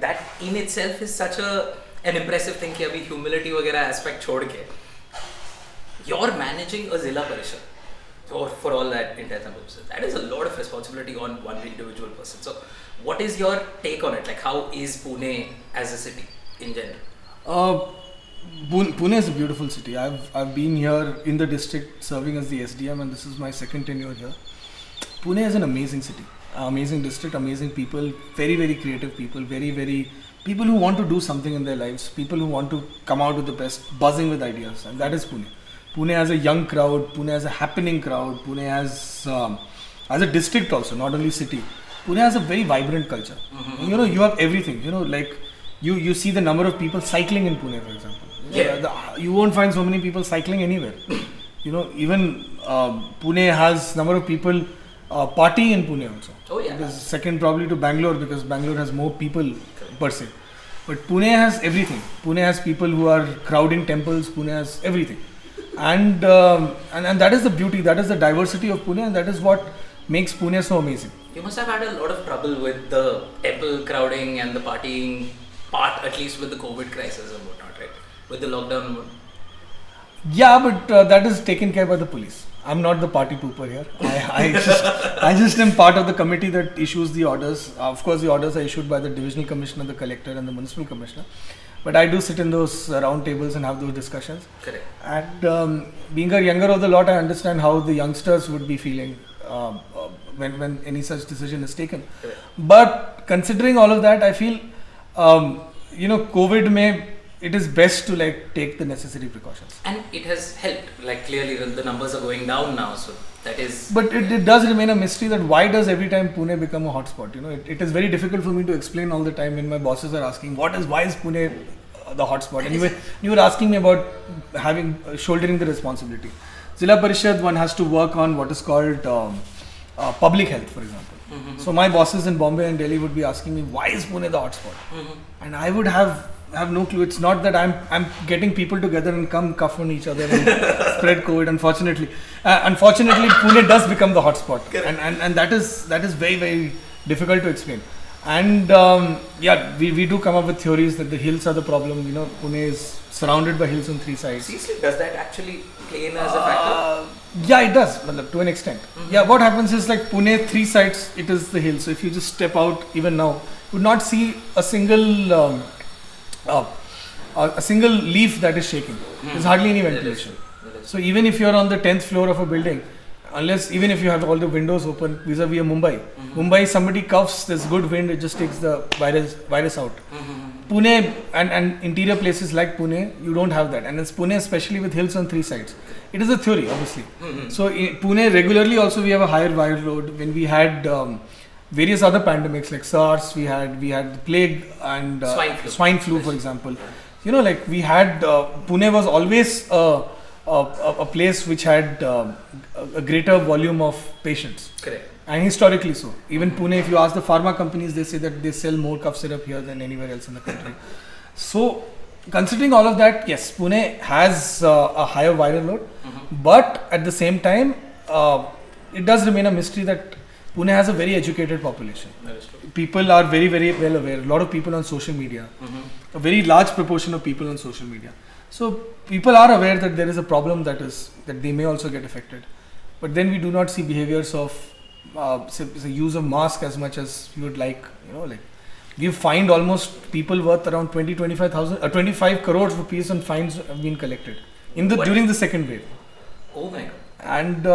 that in itself is such an impressive thing कि अभी humility वगैरह aspect छोड़ के you're managing a Zilla Parishad for all that intents and purposes. That is a lot of responsibility on one individual person. So what is your take on it? Like how is Pune as a city in general? Pune is a beautiful city. I've been here in the district serving as the SDM, and this is my second tenure here. Pune is an amazing city, amazing district, amazing people, very, very creative people, very, very people who want to do something in their lives, people who want to come out with the best, buzzing with ideas, and that is Pune. Pune has a young crowd, Pune has a happening crowd, Pune has as a district also, not only city. Pune has a very vibrant culture. Mm-hmm. You know, you have everything. You know, like you see the number of people cycling in Pune, for example. You won't find so many people cycling anywhere. You know, even Pune has number of people partying in Pune also. Oh yeah. It is second probably to Bangalore because Bangalore has more people per se. But Pune has everything. Pune has people who are crowding temples. Pune has everything. And that is the beauty. That is the diversity of Pune, and that is what makes Pune so amazing. You must have had a lot of trouble with the temple crowding and the partying part, at least with the COVID crisis and whatnot, right? With the lockdown. Yeah, but that is taken care by the police. I'm not the party pooper here. I just am part of the committee that issues the orders. Of course, the orders are issued by the divisional commissioner, the collector, and the municipal commissioner. But I do sit in those round tables and have those discussions. Correct. And being a younger of the lot, I understand how the youngsters would be feeling when any such decision is taken. Correct. But considering all of that, I feel COVID it is best to take the necessary precautions. And it has helped. Like clearly the numbers are going down now, so that is. But it does remain a mystery that why does every time Pune become a hotspot? You know, it is very difficult for me to explain all the time when my bosses are asking why is Pune the hotspot? And you were asking me about shouldering the responsibility. Zilla Parishad, one has to work on what is called public health, for example. Mm-hmm. So my bosses in Bombay and Delhi would be asking me why is Pune the hotspot? Mm-hmm. And I would have no clue. It's not that I'm getting people together and come cuff on each other and spread COVID. Unfortunately, Pune does become the hotspot, and that is very, very difficult to explain. And we do come up with theories that the hills are the problem. You know, Pune is surrounded by hills on three sides. Seriously, does that actually play in as a factor? Yeah, it does, to an extent. Mm-hmm. Yeah, what happens is Pune, three sides, it is the hill. So if you just step out, even now, you would not see a single leaf that is shaking. There's hardly any ventilation. So even if you're on the 10th floor of a building, even if you have all the windows open vis-a-vis Mumbai, Mumbai, somebody coughs, there's good wind, it just takes the virus out. Pune and interior places like Pune, you don't have that. And it's Pune especially with hills on three sides. It is a theory, obviously. So in Pune regularly also we have a higher viral load. When we had various other pandemics like SARS, we had the plague and swine flu, for example. You know, we had Pune was always a place which had a greater volume of patients. Correct. And historically so. Even Pune, if you ask the pharma companies, they say that they sell more cough syrup here than anywhere else in the country. So, considering all of that, yes, Pune has a higher viral load. But at the same time, it does remain a mystery that Pune has a very educated population. That is true. People are very, very well aware. A lot of people on social media. A very large proportion of people on social media. So people are aware that there is a problem that they may also get affected. But then we do not see behaviors of say use of mask as much as we would like. You know, we've fined almost people worth around 25 crores rupees on fines have been collected during the second wave. Oh my god. And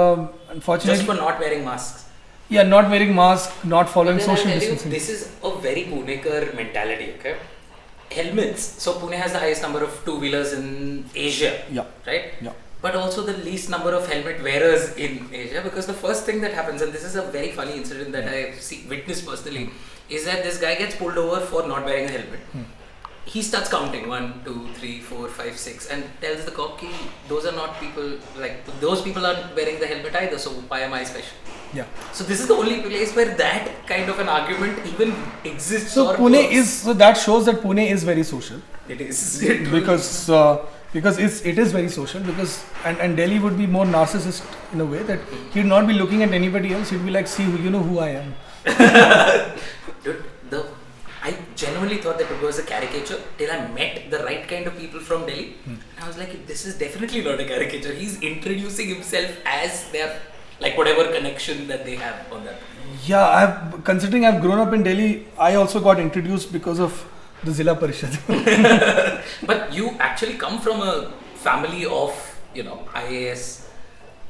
unfortunately, just for not wearing masks. Yeah, not wearing mask, not following social distancing. This is a very Punekar mentality, okay? Helmets. So Pune has the highest number of two-wheelers in Asia, right? Yeah. But also the least number of helmet wearers in Asia, because the first thing that happens, and this is a very funny incident that I witnessed personally, is that this guy gets pulled over for not wearing a helmet. He starts counting 1, 2, 3, 4, 5, 6 and tells the cop, those are not people, those people aren't wearing the helmet either, so why am I special? Yeah. So this is the only place where that kind of an argument even exists. So that shows that Pune is very social. It is. Because it is very social, because and Delhi would be more narcissist in a way that he'd not be looking at anybody else, he'd be like, see, you know who I am. Dude, I genuinely genuinely thought that it was a caricature till I met the right kind of people from Delhi. I was like, this is definitely not a caricature. He's introducing himself as their, like, whatever connection that they have on that. Yeah, considering I've grown up in Delhi, I also got introduced because of the Zilla Parishad. But you actually come from a family of, IAS,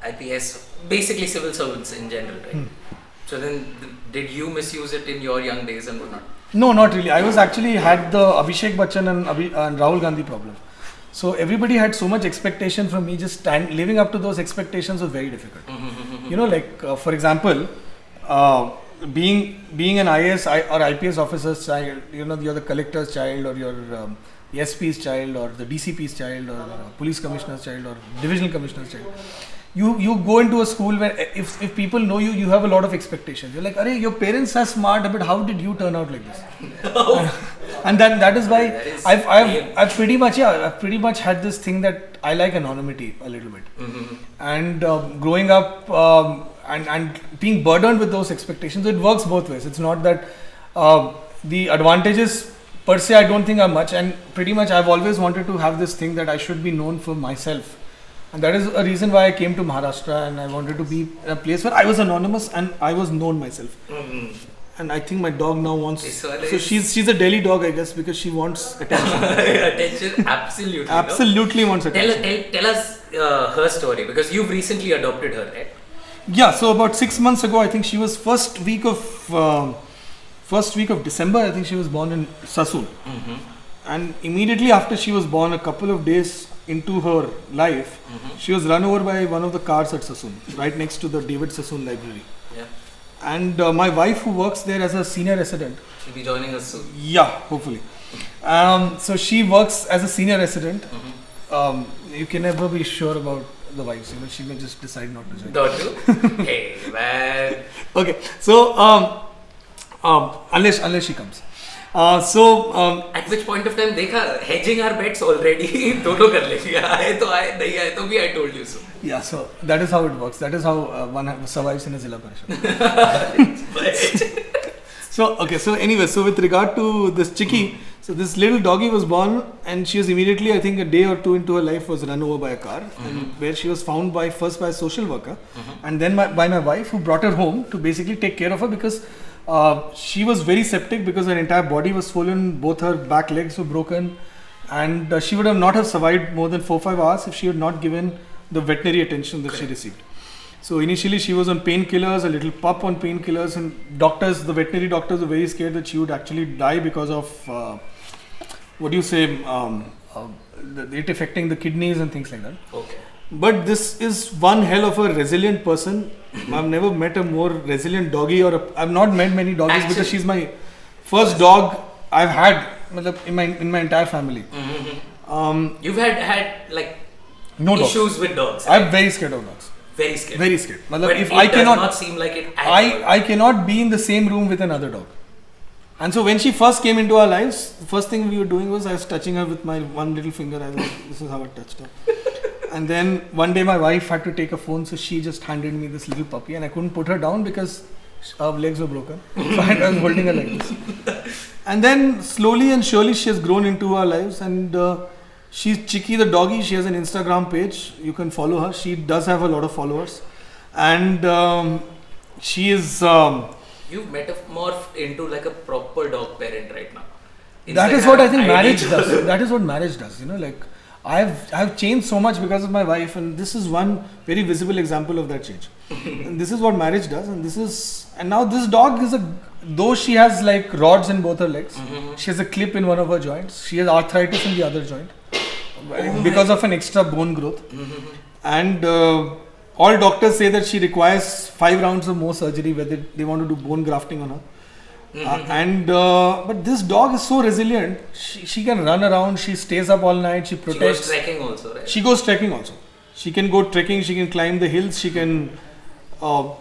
IPS, basically civil servants in general, right? So then, did you misuse it in your young days and whatnot? No, not really. I was actually had the Abhishek Bachchan and Rahul Gandhi problem. So everybody had so much expectation from me. Just living up to those expectations was very difficult. For example, being an IAS or IPS officer's child, you're the collector's child, or you're SP's child, or the DCP's child, or police commissioner's child, or divisional commissioner's child. You go into a school where if people know you, you have a lot of expectations. You're like, "Arey, your parents are smart, but how did you turn out like this?" And then that is why I've pretty much had this thing that I like anonymity a little bit. And growing up and being burdened with those expectations, it works both ways. It's not that the advantages per se I don't think are much, and pretty much I've always wanted to have this thing that I should be known for myself. And that is a reason why I came to Maharashtra, and I wanted to be in a place where I was anonymous and I was known myself. And I think my dog now wants... So she's a Delhi dog, I guess, because she wants attention. Attention, absolutely. Absolutely wants attention. Tell us her story, because you've recently adopted her, right? Yeah, so about 6 months ago, I think she was first week of December, I think she was born in Sassoon. And immediately after she was born, a couple of days into her life, she was run over by one of the cars at Sassoon, right next to the David Sassoon library. Yeah. And my wife, who works there as a senior resident, she'll be joining us soon. Yeah, hopefully. So she works as a senior resident. You can never be sure about the wives. She may just decide not to join. Don't you? Hey, man. Okay, so unless she comes. At which point of time, देखा hedging our bets already. दोनों कर लेंगे. आए तो आए, नहीं आए तो भी I told you so. Yeah, so that is how it works. That is how one survives in a Zilla Parishad. So anyway, so with regard to this chickie, so this little doggy was born, and she was immediately, I think a day or two into her life, was run over by a car, and where she was found first by a social worker, and then by my wife, who brought her home to basically take care of her, because she was very septic, because her entire body was swollen, both her back legs were broken, and she would not have survived more than 4-5 hours if she had not given the veterinary attention that she received. So initially she was on painkillers, a little pup on painkillers, and the veterinary doctors were very scared that she would actually die because of it affecting the kidneys and things like that. Okay. But this is one hell of a resilient person. I've never met a more resilient doggy, I've not met many doggies, because she's my first dog I've had in my entire family. You've had like no issues dogs. With dogs. Right? I'm very scared of dogs. Very scared. Very scared. But if I cannot, does not seem like it. I cannot be in the same room with another dog. And so when she first came into our lives, the first thing we were doing was I was touching her with my one little finger. I was like, this is how I touched her. And then one day my wife had to take a phone, so she just handed me this little puppy, and I couldn't put her down because her legs were broken. So I was holding her like this. And then slowly and surely she has grown into our lives, and she's Chickie the doggy. She has an Instagram page. You can follow her. She does have a lot of followers. And she is... You've metamorphed into like a proper dog parent right now. That is what I think marriage does. That is what marriage does. Like I've changed so much because of my wife, and this is one very visible example of that change. And this is what marriage does. And now this dog is though she has like rods in both her legs, she has a clip in one of her joints. She has arthritis in the other joint because of an extra bone growth. And all doctors say that she requires 5 rounds of more surgery whether they want to do bone grafting on her. But this dog is so resilient. She can run around. She stays up all night. She protects. She goes trekking also, right? She goes trekking also. She can go trekking. She can climb the hills. She can.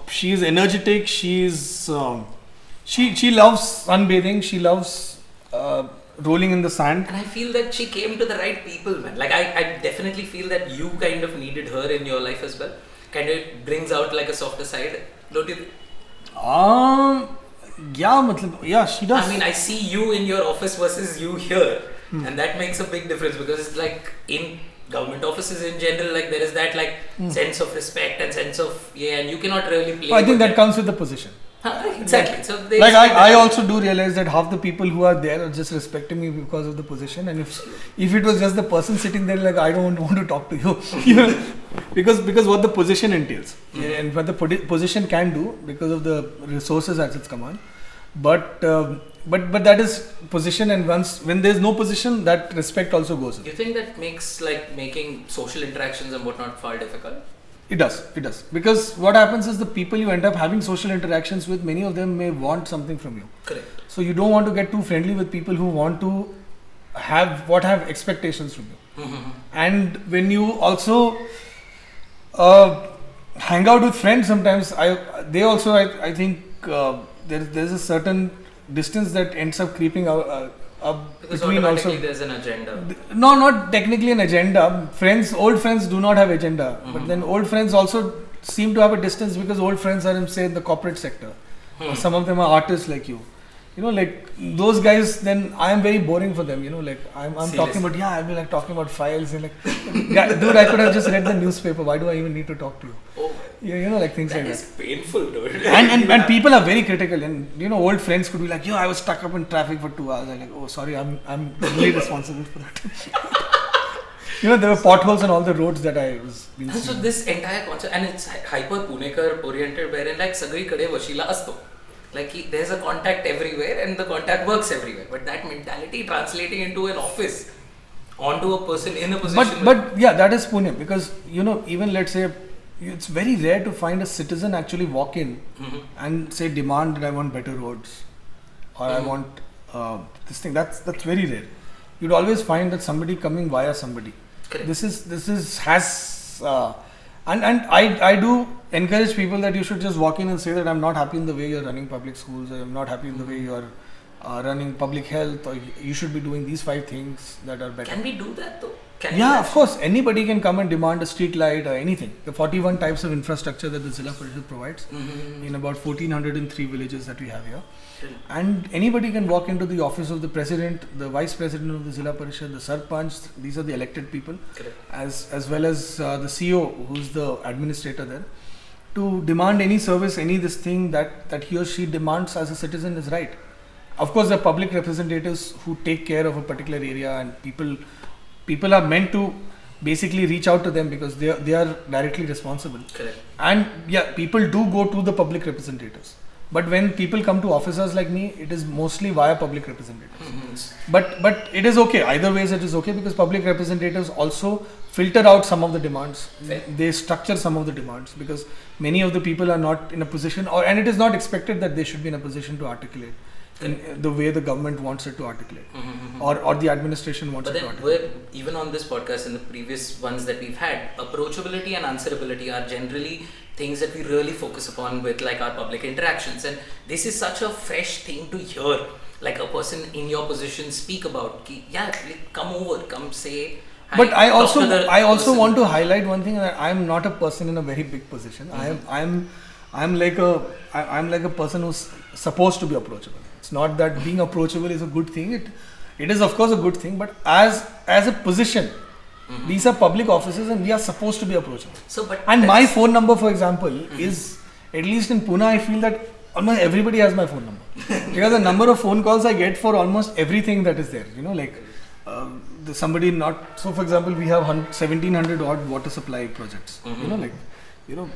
She is energetic. She is. She loves sunbathing. She loves rolling in the sand. And I feel that she came to the right people, man. Like I definitely feel that you kind of needed her in your life as well. Kind of brings out like a softer side, don't you think? Yeah, she does. I mean, I see you in your office versus you here, and that makes a big difference because it's like in government offices in general, like there is that like sense of respect and sense of and you cannot really play. I think that comes with the position. Exactly. So they Like expect I that. also do realize that half the people who are there are just respecting me because of the position, and if it was just the person sitting there, like I don't want to talk to you, you know, because what the position entails and what the position can do because of the resources at its command, but that is position, and when there's no position, that respect also goes Do away. you think that makes like making social interactions and whatnot far difficult? It does, because what happens is the people you end up having social interactions with, many of them may want something from you. Correct. So you don't want to get too friendly with people who want to have expectations from you. And when you also hang out with friends, sometimes I think there's a certain distance that ends up creeping up Because between automatically also. there's an agenda. No, not technically an agenda. Old friends do not have agenda, but then old friends also seem to have a distance because old friends are in, say, in the corporate sector. Or some of them are artists like you. You know, like those guys, then I am very boring for them. You know, like I'm talking about, I'll be like talking about files and like, dude, I could have just read the newspaper. Why do I even need to talk to you? Oh, Yeah, you know, like things that like is that. painful, dude. And people are very critical, and you know, old friends could be like, I was stuck up in traffic for 2 hours. I'm like, oh, sorry, I'm really responsible for that. You know, there were potholes on all the roads that I was being So seen. this entire concept, and it's hyper Punekar oriented, wherein like sagri kade vashila asto. Like there's a contact everywhere and the contact works everywhere. But that mentality translating into an office, onto a person in a position. But yeah, that is Pune, because you know, even let's say, it's very rare to find a citizen actually walk in and say, demand that I want better roads, or I want this thing. That's very rare. You'd always find that somebody coming via somebody. Correct. And I do encourage people that you should just walk in and say that I'm not happy in the way you're running public schools, or I'm not happy in the way you're running public health, or you should be doing these 5 things that are better. Can we do that though? Can Yeah, you of course. Anybody can come and demand a street light or anything. The 41 types of infrastructure that the Zilla Parishad provides in about 1403 villages that we have here. And anybody can walk into the office of the president, the vice president of the Zilla Parishad, the Sarpanch, these are the elected people, Correct. as well as the CEO, who's the administrator there, to demand any service, this thing that he or she demands as a citizen is right. Of course, the public representatives who take care of a particular area, and people are meant to basically reach out to them because they are directly responsible. Correct. And yeah, people do go to the public representatives. But when people come to officers like me, it is mostly via public representatives. But it is okay. Either ways it is okay, because public representatives also filter out some of the demands. Fair. They structure some of the demands because many of the people are not in a position, and it is not expected that they should be in a position to articulate in the way the government wants it to articulate, or the administration wants But it to then articulate. even on this podcast and the previous ones that we've had, approachability and answerability are generally things that we really focus upon with like our public interactions, and this is such a fresh thing to hear, like a person in your position speak about like, come over, come say hi, But I talk to also the also person. want to highlight one thing, that I am not a person in a very big position. I'm like a person who's supposed to be approachable. It's not that being approachable is a good thing. It is of course a good thing, but as a position, these are public offices and we are supposed to be approachable. So, but And my that's- phone number, for example, is, at least in Pune, I feel that almost everybody has my phone number. Because the number of phone calls I get for almost everything that is there, you know, like somebody not, so for example, we have 1700 odd water supply projects, you know, like, you know,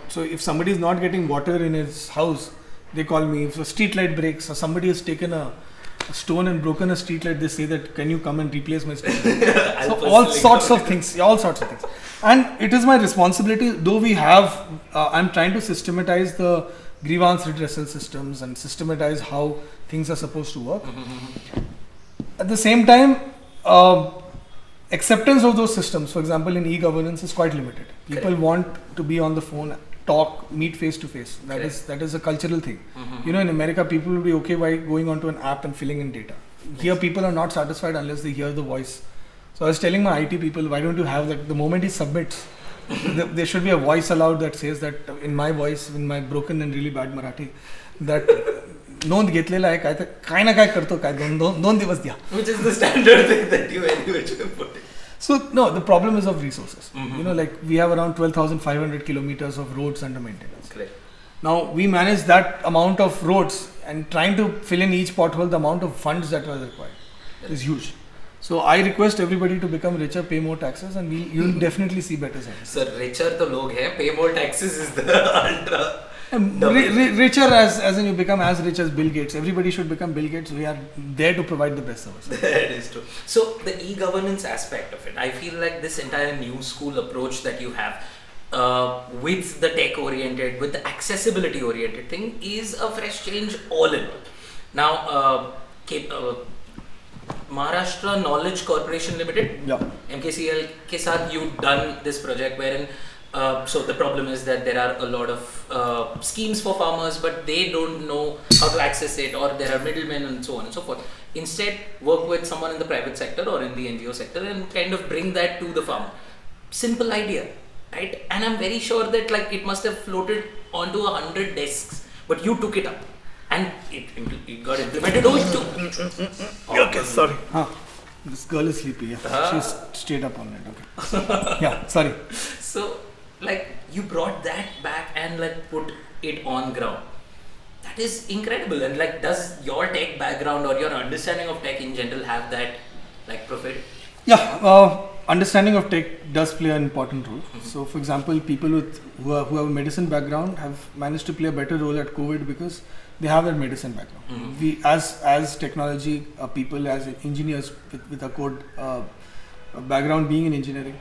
so if somebody is not getting water in his house, they call me. If a street light breaks, or somebody has taken a stone and broken a street light, they say that, can you come and replace my street light? I'll So all personally sorts come. of things, and it is my responsibility, though we have I'm trying to systematize the grievance redressal systems and systematize how things are supposed to work. At the same time, acceptance of those systems, for example in e-governance, is quite limited. People Correct. want to be on the phone, talk, meet face to face. That is a cultural thing. You know, in America, people will be okay by going onto an app and filling in data. Here, people are not satisfied unless they hear the voice. So I was telling my IT people, why don't you have that, the moment he submits, there should be a voice allowed that says that in my voice, in my broken and really bad Marathi, that नोंद घेतलेला आहे काय ना काय करतो काय दोन दिवस द्या. Which is the standard thing that you anyway put in. So no, the problem is of resources. Like we have around 12,500 kilometers of roads under maintenance. Correct. Now we manage that amount of roads, and trying to fill in each pothole, the amount of funds that are required is huge. So I request everybody to become richer, pay more taxes, and you'll definitely see better service. Sir, richer तो लोग हैं, pay more taxes is the ultra. Richer as in you become as rich as Bill Gates. Everybody should become Bill Gates. We are there to provide the best service. That is true. So the e-governance aspect of it, I feel like this entire new school approach that you have with the tech oriented, with the accessibility oriented thing is a fresh change all in. Now, Maharashtra Knowledge Corporation Limited, MKCL के साथ you've done this project wherein so the problem is that there are a lot of schemes for farmers, but they don't know how to access it, or there are middlemen and so on and so forth. Instead, work with someone in the private sector or in the NGO sector and kind of bring that to the farmer. Simple idea, right? And I'm very sure that like it must have floated onto 100 desks, but you took it up and it got implemented. Okay, sorry. This girl is sleepy. She's stayed up all night. Okay. Yeah, sorry. So like you brought that back and like put it on ground. That is incredible. And like, does your tech background or your understanding of tech in general have that like profit? Yeah, understanding of tech does play an important role. So for example, people who have a medicine background have managed to play a better role at COVID because they have that medicine background. We as technology people, as engineers with a code background being in engineering,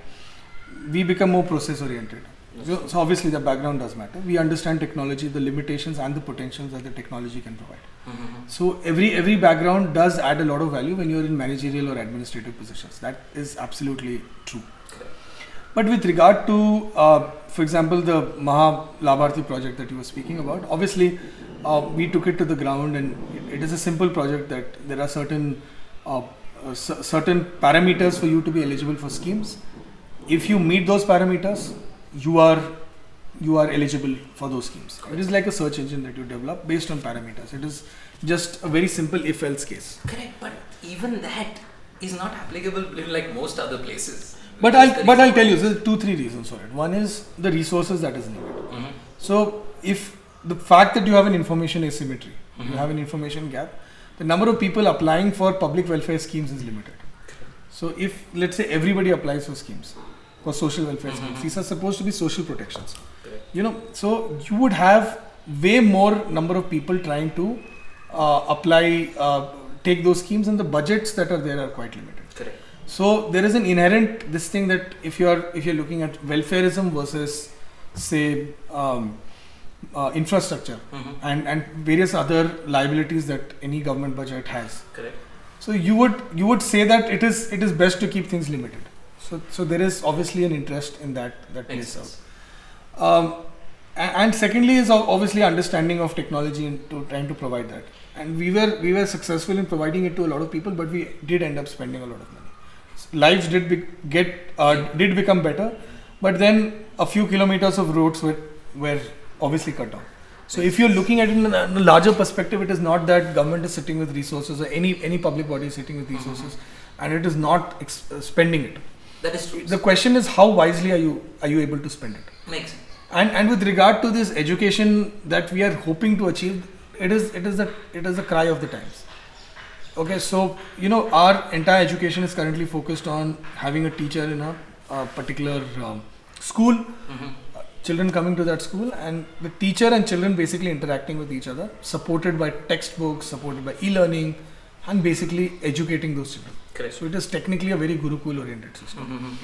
we become more process oriented. So obviously the background does matter. We understand technology, the limitations and the potentials that the technology can provide. So every background does add a lot of value when you're in managerial or administrative positions. That is absolutely true. But with regard to, for example, the Maha Labharthi project that you were speaking about, obviously we took it to the ground, and it is a simple project that there are certain parameters for you to be eligible for schemes. If you meet those parameters, you are eligible for those schemes. It is like a search engine that you develop based on parameters. It is just a very simple if-else case. Correct, but even that is not applicable in like most other places. But I'll tell you, there's 2-3 reasons for it. One is the resources that is needed. So if the fact that you have an information asymmetry, you have an information gap, the number of people applying for public welfare schemes is limited. So if let's say everybody applies for schemes, for social welfare schemes, these are supposed to be social protections. So you would have way more number of people trying to apply, take those schemes, and the budgets that are there are quite limited. Correct. So there is an inherent this thing that if you're looking at welfareism versus say infrastructure and various other liabilities that any government budget has. Correct. So you would say that it is best to keep things limited. So there is obviously an interest in that plays out. And secondly is obviously understanding of technology and trying to provide that. And we were successful in providing it to a lot of people, but we did end up spending a lot of money. Lives did become better, but then a few kilometers of roads were obviously cut down. So if you're looking at it in a larger perspective, it is not that government is sitting with resources or any public body is sitting with resources and it is not spending it. That is true. The question is how wisely are you able to spend it? Makes sense. And with regard to this education that we are hoping to achieve, it is the cry of the times. Okay, so our entire education is currently focused on having a teacher in a particular school. Children coming to that school, and the teacher and children basically interacting with each other, supported by textbooks, supported by e-learning, and basically educating those children. Correct. So it is technically a very Gurukul oriented system.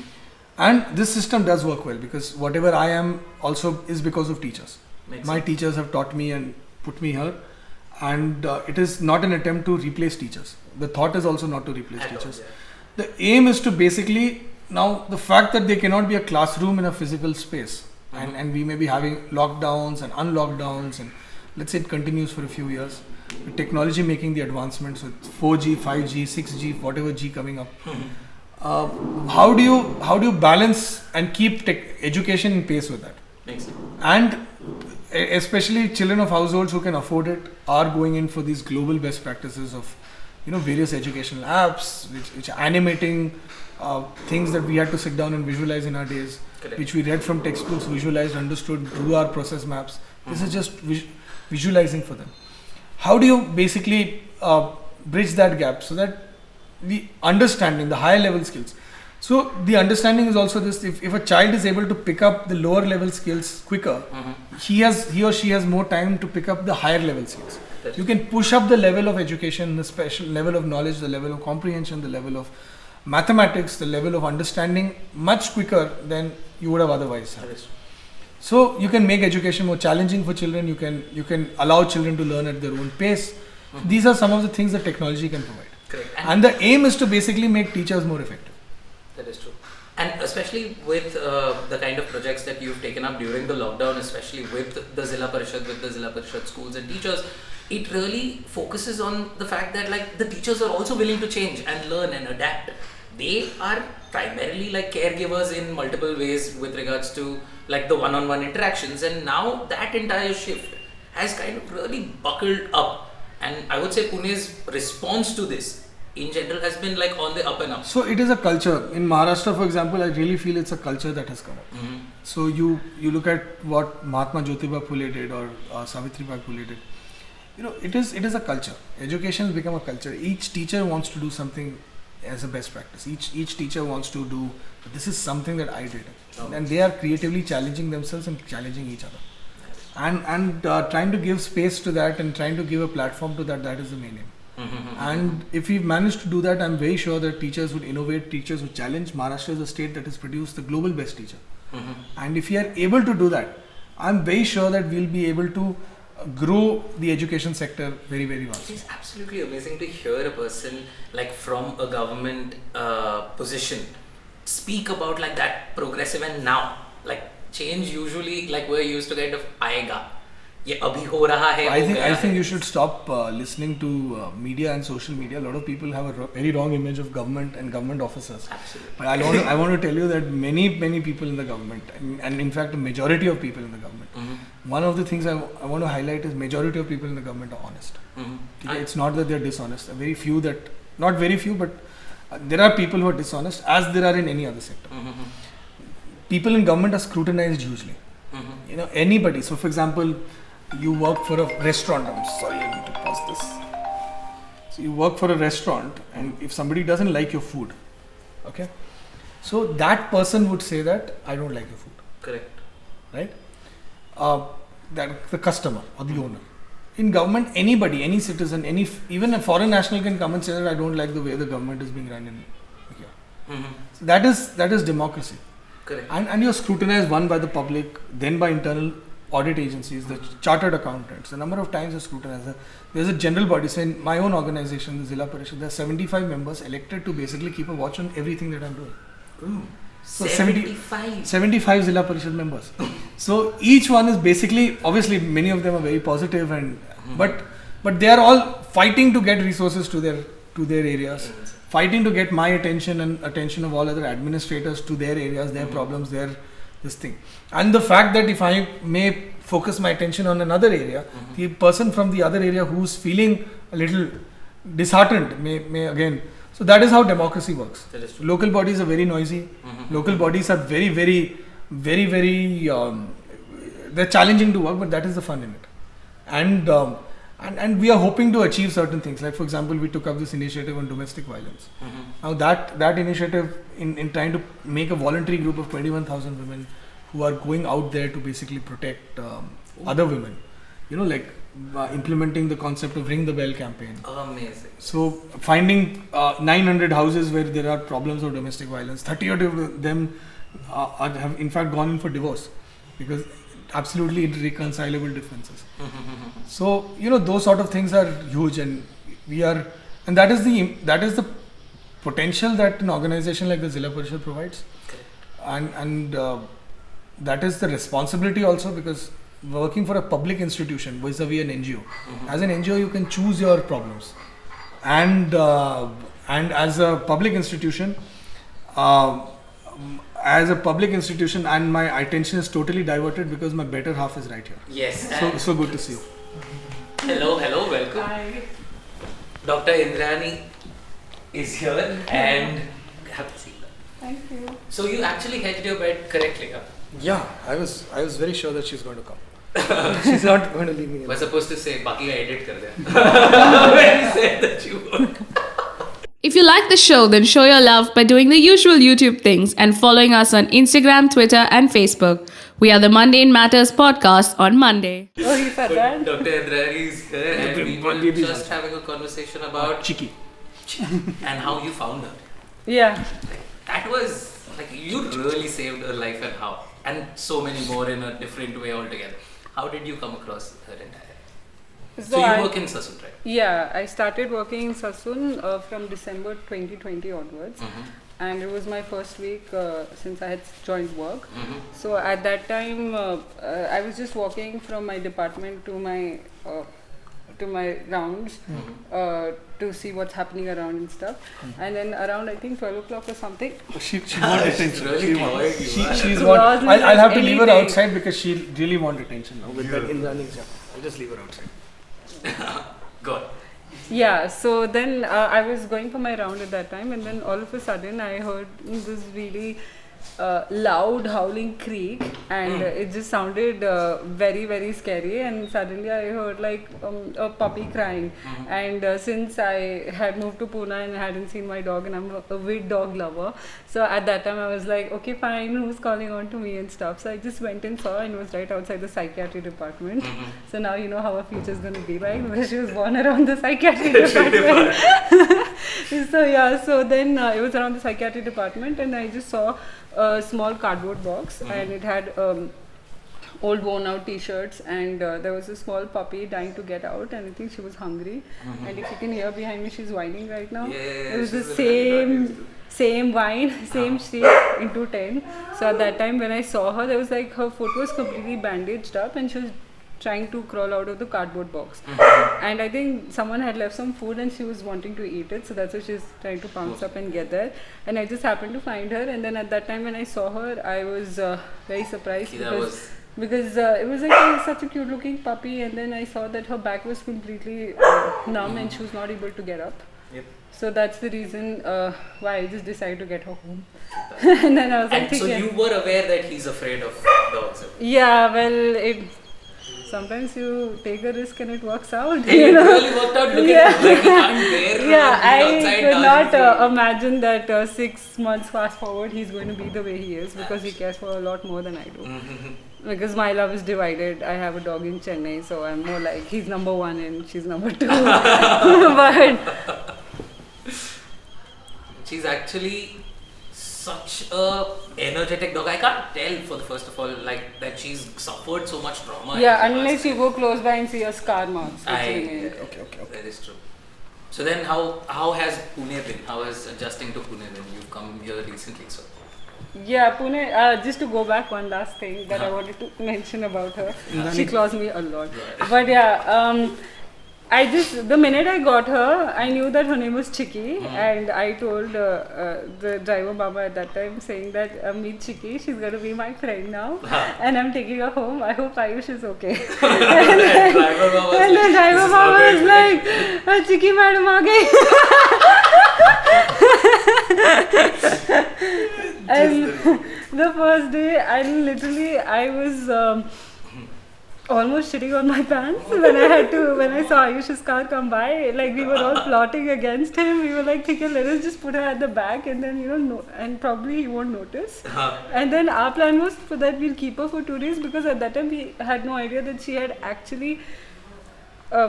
And this system does work well because whatever I am also is because of teachers. My teachers have taught me and put me here, and it is not an attempt to replace teachers. The thought is also not to replace teachers. The aim is to basically, now the fact that there cannot be a classroom in a physical space, and we may be having lockdowns and unlockdowns, and let's say it continues for a few years, with technology making the advancements with 4G, 5G, 6G, whatever G coming up. How do you balance and keep education in pace with that? Makes sense. And especially children of households who can afford it are going in for these global best practices of, various educational apps which are animating things that we had to sit down and visualize in our days, Correct. which we read from textbooks, visualized, understood, drew our process maps. This is just visualizing for them. How do you basically bridge that gap so that the understanding, the higher level skills? So the understanding is also this: if a child is able to pick up the lower level skills quicker, he or she has more time to pick up the higher level skills. You can push up the level of education, the special level of knowledge, the level of comprehension, the level of mathematics, the level of understanding much quicker than you would have otherwise had. So you can make education more challenging for children. You can allow children to learn at their own pace. These are some of the things that technology can provide. Correct. And the aim is to basically make teachers more effective. That is true. And especially with the kind of projects that you've taken up during the lockdown, especially with the Zilla Parishad, with the Zilla Parishad schools and teachers, it really focuses on the fact that like the teachers are also willing to change and learn and adapt. They are primarily like caregivers in multiple ways with regards to like the one-on-one interactions, and now that entire shift has kind of really buckled up. And I would say Pune's response to this in general has been like on the up and up. So it is a culture. In Maharashtra, for example, I really feel it's a culture that has come up. So you look at what Mahatma Jyotiba Phule did or Savitribai Phule did. It is a culture. Education has become a culture. Each teacher wants to do something as a best practice. Each teacher wants to do, this is something that I did. And they are creatively challenging themselves and challenging each other. And trying to give space to that and trying to give a platform to that is the main aim. And if we manage to do that, I'm very sure that teachers would innovate, teachers would challenge. Maharashtra is a state that has produced the global best teacher. And if we are able to do that, I'm very sure that we'll be able to grow the education sector very, very well. It's absolutely amazing to hear a person like from a government position speak about like that progressive and now. Like change usually like we're used to kind of aayega. Ye abhi ho raha hai. I think you should stop listening to media and social media. A lot of people have a very wrong image of government and government officers. Absolutely. But I want to tell you that many people in the government, and in fact the majority of people in the government, one of the things I want to highlight is majority of people in the government are honest. It's not that they're dishonest. Very few that, not very few, but there are people who are dishonest, as there are in any other sector. People in government are scrutinized hugely. Anybody. So for example, you work for a restaurant. I'm sorry, I need to pause this. So you work for a restaurant, and if somebody doesn't like your food, okay, so that person would say that I don't like your food. Correct. Right? That the customer or the owner. In government, anybody, any citizen, even a foreign national can come and say that I don't like the way the government is being run in here. So that is democracy. Correct. And you're scrutinized, one by the public, then by internal audit agencies, the chartered accountants. The number of times you're scrutinized. There's a general body. So in my own organization, the Zilla Parishad, there are 75 members elected to basically keep a watch on everything that I'm doing. So 75 Zilla Parishad members. So each one is basically, obviously many of them are very positive, and but they are all fighting to get resources to their areas, fighting to get my attention and attention of all other administrators to their areas, their problems, their this thing. And the fact that if I may focus my attention on another area, the person from the other area who's feeling a little disheartened may again. So that is how democracy works. Local bodies are very noisy. Local bodies are very, very, very, very. They're challenging to work, but that is the fun in it. And we are hoping to achieve certain things. Like for example, we took up this initiative on domestic violence. Now that initiative in trying to make a voluntary group of 21,000 women who are going out there to basically protect other women. Implementing the concept of Ring the Bell campaign. Amazing. So finding 900 houses where there are problems of domestic violence, 30 of them have in fact gone in for divorce because absolutely irreconcilable differences. So those sort of things are huge, and that is the potential that an organization like the Zilla Parishad provides, and that is the responsibility also, because working for a public institution vis-a-vis an NGO. As an NGO, you can choose your problems, and as a public institution, as a public institution, and my attention is totally diverted because my better half is right here. Yes. So good to see you. Hello, welcome. Hi. Dr. Indrani is here and have a seat. Thank you. So you actually hedged your bet correctly, huh? Yeah, I was very sure that she's going to come. She's not going to leave me. We're supposed to say, "Baki ka edit kar de." When you said that you would. If you like the show, then show your love by doing the usual YouTube things and following us on Instagram, Twitter, and Facebook. We are the Mundane Matters podcast on Monday. Oh, you said that? Dr. Indrani is here and we were just having a conversation about Chiki. and how you found her. Yeah. That was like you really saved her life and so many more in a different way altogether. How did you come across her entire? So you work in Sassoon, right? Yeah, I started working in Sassoon from December 2020 onwards. And it was my first week since I had joined work. So at that time, I was just walking from my department to my rounds to see what's happening around and stuff. And then around I think 12 o'clock or something. She wants attention. Really She's So want. yours is I'll have to like leave her anything. outside because she really wants attention now with that Indrani job. I'll just leave her outside. God. Yeah, so then I was going for my round at that time, and then all of a sudden I heard this really loud howling creak, and it just sounded very, very scary. And suddenly I heard like a puppy crying. And since I had moved to Pune and I hadn't seen my dog, and I'm a big dog lover, so at that time I was like, okay, fine, who's calling on to me and stuff. So I just went and saw, and it was right outside the psychiatry department. So now you know how her future is going to be, right? Because she was born around the psychiatry department. So yeah, so then it was around the psychiatry department, and I just saw a small cardboard box, and it had old worn out t-shirts, and there was a small puppy dying to get out, and I think she was hungry. And if you can hear behind me, she's whining right now. Yeah, It was the she's really same whine, same shriek into 10. So at that time when I saw her, there was like her foot was completely bandaged up, and she was trying to crawl out of the cardboard box. And I think someone had left some food and she was wanting to eat it, so that's why she's trying to pounce up and get there. And I just happened to find her, and then at that time when I saw her, I was very surprised because it was like such a cute looking puppy, and then I saw that her back was completely numb and she was not able to get up. Yep. So that's the reason why I just decided to get her home. And then I was like, And so you were aware that he's afraid of dogs. yeah, well, sometimes you take a risk and it works out. It really worked out. Look at him, like he can't bear Yeah, I outside could now, he's not imagine that 6 months fast forward he's going to be the way he is, because he cares for a lot more than I do. Because my love is divided. I have a dog in Chennai, so I'm more like he's number 1 and she's number 2. But she's actually such a energetic dog. I can't tell for the first of all like that she's suffered so much trauma. yeah, unless you go close by and see a scar marks. Okay. That is true. So then how has Pune been? How has adjusting to Pune been? You've come here recently, so. Yeah, Pune, just to go back, one last thing that I wanted to mention about her. She claws me a lot. But yeah, the minute I got her, I knew that her name was Chiki, and I told the driver Baba at that time, saying that meet Chiki, she's going to be my friend now, and I'm taking her home. I hope Ayush is okay. And the driver Baba was like, Chiki madam aa gayi. And the first day, I was almost shitting on my pants when I saw Ayush's car come by. Like, we were all plotting against him. We were like thinking, let us just put her at the back, and then and probably he won't notice. And then our plan was for that we'll keep her for 2 days, because at that time we had no idea that she had actually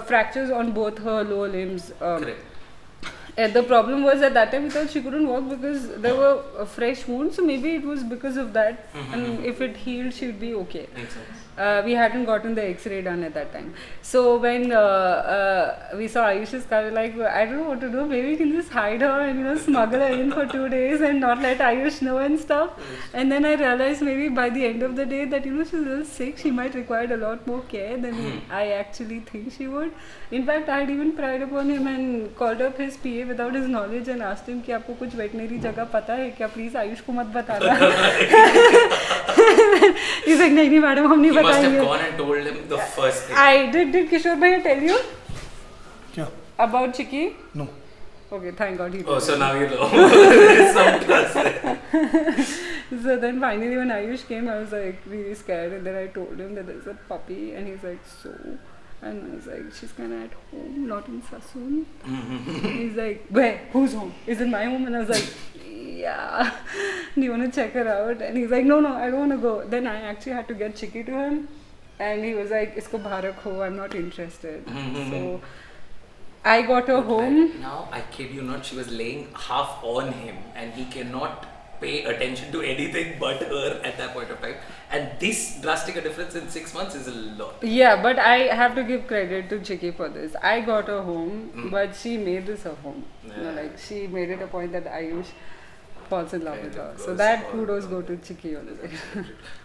fractures on both her lower limbs. Correct. And the problem was at that time we thought she couldn't walk because there were fresh wounds, so maybe it was because of that. And if it healed, she would be okay. Makes sense. We hadn't gotten the X-ray done at that time. So when we saw Ayush's car, we were like, I don't know what to do. Maybe we can just hide her and smuggle her in for 2 days and not let Ayush know and stuff. And then I realized maybe by the end of the day that she's a little sick. She might require a lot more care than I actually think she would. In fact, I had even pried upon him and called up his PA gave without his knowledge and asked him कि आपको कुछ veterinary जगह पता है क्या? Please Ayush को मत बताना. He's like नहीं मैडम हम नहीं You must बताएंगे. have gone and told him the first thing. I did Kishore bhai tell you क्या? about Chicky? No. Okay, thank God he did. Oh, so now you know. There's some trust there. So then finally when Ayush came, I was like really scared, and then I told him that there's a puppy, and he's like, so? And I was like, she's kind of at home, not in Sassoon. He's like, where? Whose home? Is it my home? And I was like, yeah. Do you want to check her out? And he's like, no, I don't want to go. Then I actually had to get Chicky to him, and he was like, isko bahar rakho, I'm not interested. So I got her home. Now, I kid you not, she was laying half on him and he cannot pay attention to anything but her at that point of time. And this drastic a difference in 6 months is a lot. Yeah, but I have to give credit to Chicky for this. I got her home, but she made this her home. You know, like she made it a point that Ayush falls in love with her. So that kudos go to Chicky only.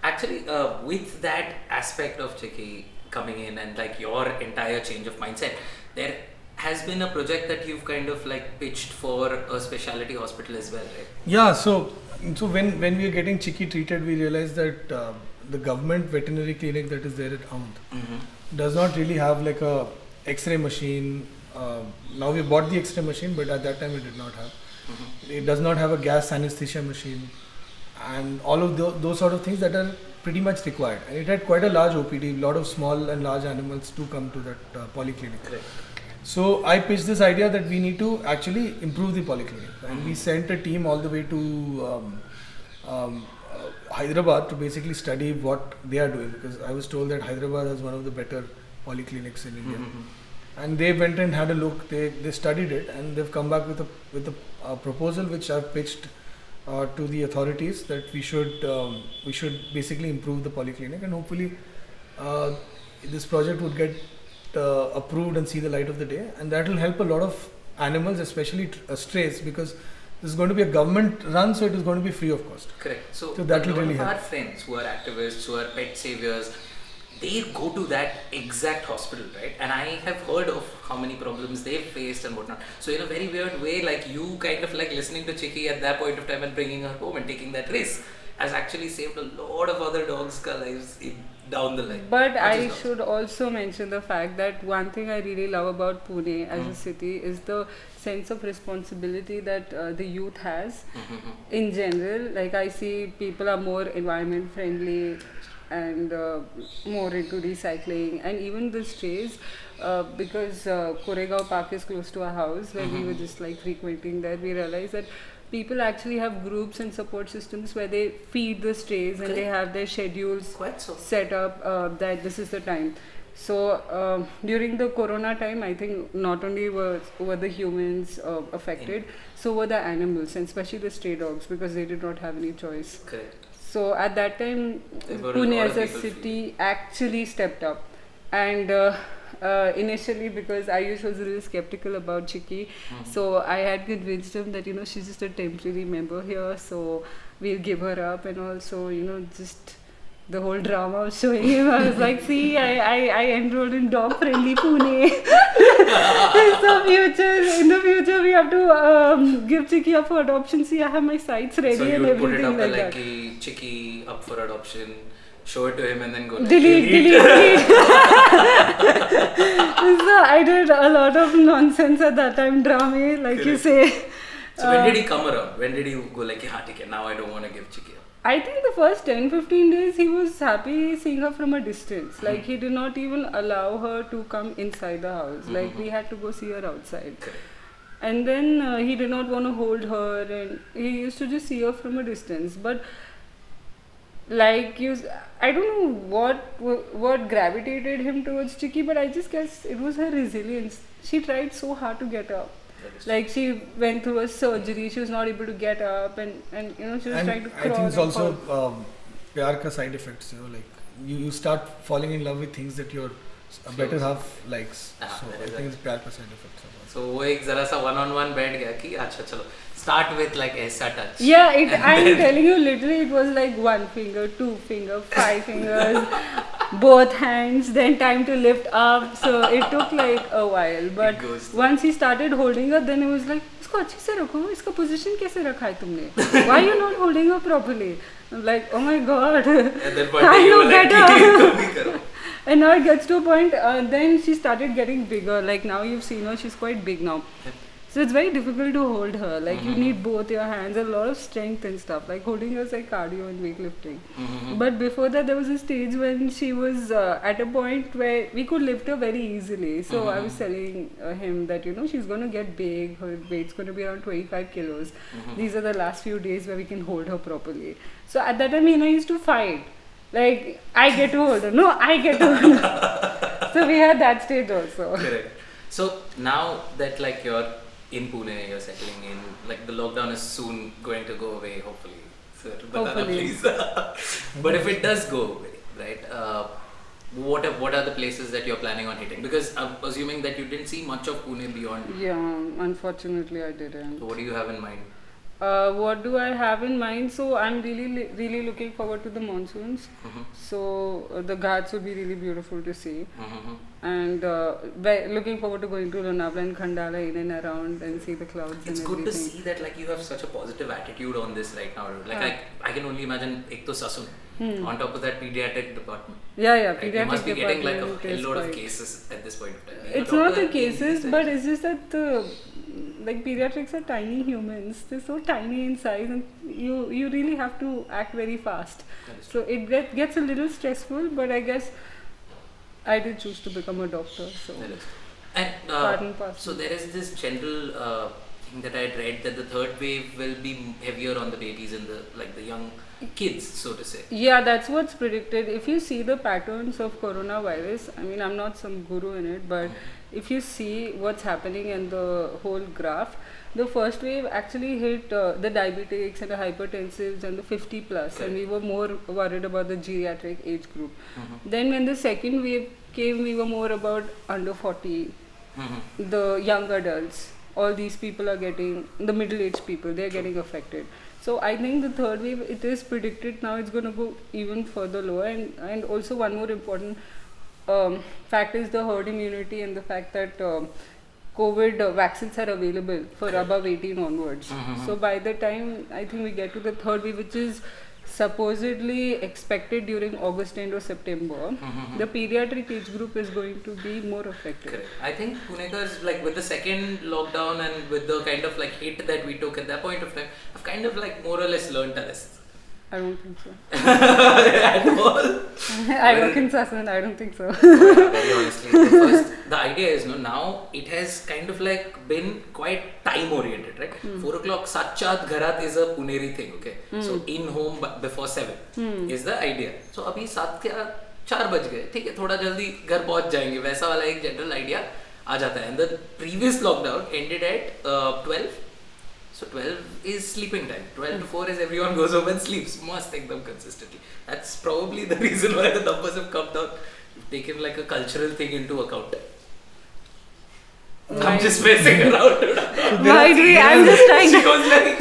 Actually, with that aspect of Chicky coming in and like your entire change of mindset, there has been a project that you've kind of like pitched for a specialty hospital as well, right? Yeah, so when we are getting Chicky treated, we realized that the government veterinary clinic that is there at Aund does not really have like a X-ray machine. Now we bought the X-ray machine, but at that time it did not have. It does not have a gas anesthesia machine, and all of those sort of things that are pretty much required. And it had quite a large OPD. A lot of small and large animals do come to that polyclinic. Correct. So I pitched this idea that we need to actually improve the polyclinic, and we sent a team all the way to Hyderabad to basically study what they are doing, because I was told that Hyderabad is one of the better polyclinics in India. And they went and had a look. They studied it, and they've come back with a proposal which I've pitched to the authorities that we should basically improve the polyclinic, and hopefully this project would get approved and see the light of the day, and that will help a lot of animals, especially strays, because this is going to be a government run, so it is going to be free of cost. Correct. So that will a lot really of help. our friends who are activists, who are pet saviors, they go to that exact hospital, right? And I have heard of how many problems they've faced and whatnot. So in a very weird way, like you kind of like listening to Chicky at that point of time and bringing her home and taking that risk has actually saved a lot of other dogs' lives down the line. But I should also mention the fact that one thing I really love about Pune as a city is the sense of responsibility that the youth has in general. Like I see people are more environment friendly and more into recycling, and even the strays, because Koregaon Park is close to our house where we were just like frequenting there, we realized that people actually have groups and support systems where they feed the strays and they have their schedules set up that this is the time. So during the corona time, I think not only were the humans affected, so were the animals, and especially the stray dogs, because they did not have any choice. Correct. So at that time, Pune as a city actually stepped up, and initially, because Ayush was really skeptical about Chicky, so I had convinced him that she's just a temporary member here, so we'll give her up, and also just the whole drama of showing him. I was like, see, I enrolled in dog friendly Pune. So in the future we have to give Chicky up for adoption. See, I have my sites ready, so and you everything put it up like like that. Chicky up for adoption, show it to him, and then go like, delete. So I did a lot of nonsense at that time, drama, like you say. So when did he come around? When did he go like, yeah, okay, now I don't want to give Chicky up? I think the first 10-15 days he was happy seeing her from a distance. Like he did not even allow her to come inside the house. Like we had to go see her outside. Correct. And then he did not want to hold her, and he used to just see her from a distance. But like I don't know what gravitated him towards Chicky, but I just guess it was her resilience. She tried so hard to get up. Like she went through a surgery, she was not able to get up, and she was trying to crawl. I think it's also pyar ka side effects. Like you start falling in love with things that your better half likes. So I think it's pyar ka side effects. So वो एक जरा सा one-on-one बैठ गया कि अच्छा चलो start with like ऐसा touch. Yeah, I'm telling you, literally it was like 1 finger, 2 finger, 5 fingers. both hands, then time to lift up. So it took like a while. But goes. once he started holding her, then it was like, इसको अच्छे से रखो, इसका position कैसे रखा है तुमने? Why you not holding her properly? I'm like, oh my god, I know better. And now it gets to a point, then she started getting bigger. Like now you've seen her, she's quite big now. So it's very difficult to hold her. Like you need both your hands, a lot of strength and stuff. Like holding her is like cardio and weightlifting. But before that, there was a stage when she was at a point where we could lift her very easily. So I was telling him that, you know, she's going to get big. Her weight's going to be around 25 kilos. These are the last few days where we can hold her properly. So at that time, he and I used to fight. Like, I get to hold her. No, I get to hold her. So we had that stage also. Correct. So now that like you're in Pune, you're settling in, like the lockdown is soon going to go away, hopefully. So, please. But if it does go away, right, what are the places that you're planning on hitting? Because I'm assuming that you didn't see much of Pune beyond. Yeah, unfortunately I didn't. So what do you have in mind? What do I have in mind? So I'm really looking forward to the monsoons. So the Ghats would be really beautiful to see. And looking forward to going to Lonavala and Khandala in and around and see the clouds. It's and good to everything. see that like you have such a positive attitude on this right now. Like I can only imagine ek to Sasun. On top of that, pediatric department. Yeah, Right? pediatric You must be getting like department a is load of quite- cases at this point of time. Being a It's not doctor the in cases, these but times. it's just that like pediatrics are tiny humans. They're so tiny in size, and you really have to act very fast. That is So it gets a little stressful, but I guess I did choose to become a doctor. So That is. And Part and parcel. so there is this general thing that I had read that the third wave will be heavier on the babies and the young kids, so to say. yeah, that's what's predicted. If you see the patterns of coronavirus, I mean, I'm not some guru in it, but if you see what's happening in the whole graph, the first wave actually hit the diabetics and the hypertensives and the 50 plus, and we were more worried about the geriatric age group. Then when the second wave came, we were more about under 40, the young adults. All these people are getting, the middle-aged people, they're getting affected. So I think the third wave, it is predicted now it's going to go even further lower. And also one more important fact is the herd immunity and the fact that COVID vaccines are available for above 18 onwards. So by the time I think we get to the third wave, which is supposedly expected during August end or September, the pediatric age group is going to be more affected. Correct. I think Punekars, like with the second lockdown and with the kind of like hit that we took at that point of time, have kind of like more or less learned a lesson. I don't think so. At all. I work in Sasan, I don't think so. Very honestly, the idea is now it has kind of like been quite time oriented, right? 4 o'clock Sachat Gharat is a Puneri thing, okay? So in home before 7 is the idea. So अभी 7 के 4 बज गए, ठीक है, थोड़ा जल्दी घर पहुंच जाएंगे, वैसा वाला एक जनरल आइडिया आ जाता है. And the previous lockdown ended at 12. So 12 is sleeping time. 12 to 4 is everyone goes home and sleeps. Must take them consistently. That's probably the reason why the numbers have come down. You've taken like a cultural thing into account. I'm just messing around. Why do we? I'm just trying She to. goes like,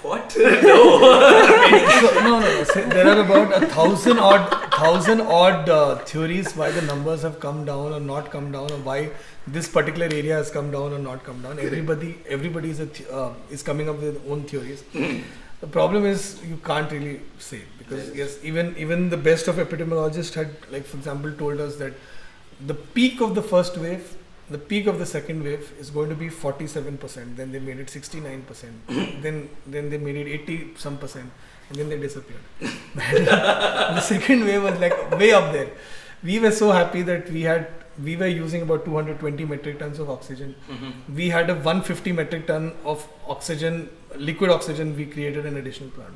what? No. No. So there are about 1,000 odd theories why the numbers have come down or not come down, or why this particular area has come down or not come down. Everybody is coming up with their own theories. The problem is you can't really say, because yes, even the best of epidemiologists had, like for example, told us that the peak of the first wave, the peak of the second wave is going to be 47%. Then they made it 69%. then they made it 80 some percent, and then they disappeared. The second wave was like way up there. We were so happy that we were using about 220 metric tons of oxygen. We had a 150 metric ton of oxygen, liquid oxygen. We created an additional plant.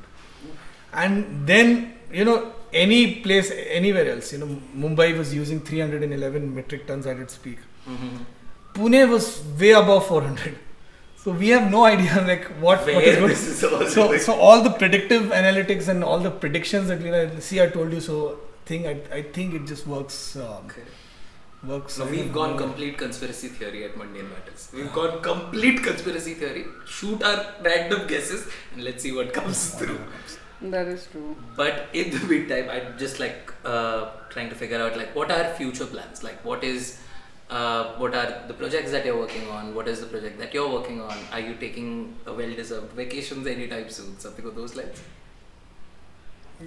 And then, any place, anywhere else, Mumbai was using 311 metric tons at its peak. Pune was way above 400. So we have no idea like what is going to. So all the predictive analytics and all the predictions that I told you so. I think it just works. Works. No, we've gone complete conspiracy theory at Mundane Matters. We've gone complete conspiracy theory. Shoot our random guesses and let's see what comes through. That is true. But in the meantime, I'm just like trying to figure out like what are future plans? Like what are the projects that you're working on? What is the project that you're working on? Are you taking a well-deserved vacations anytime soon? Something of those lines.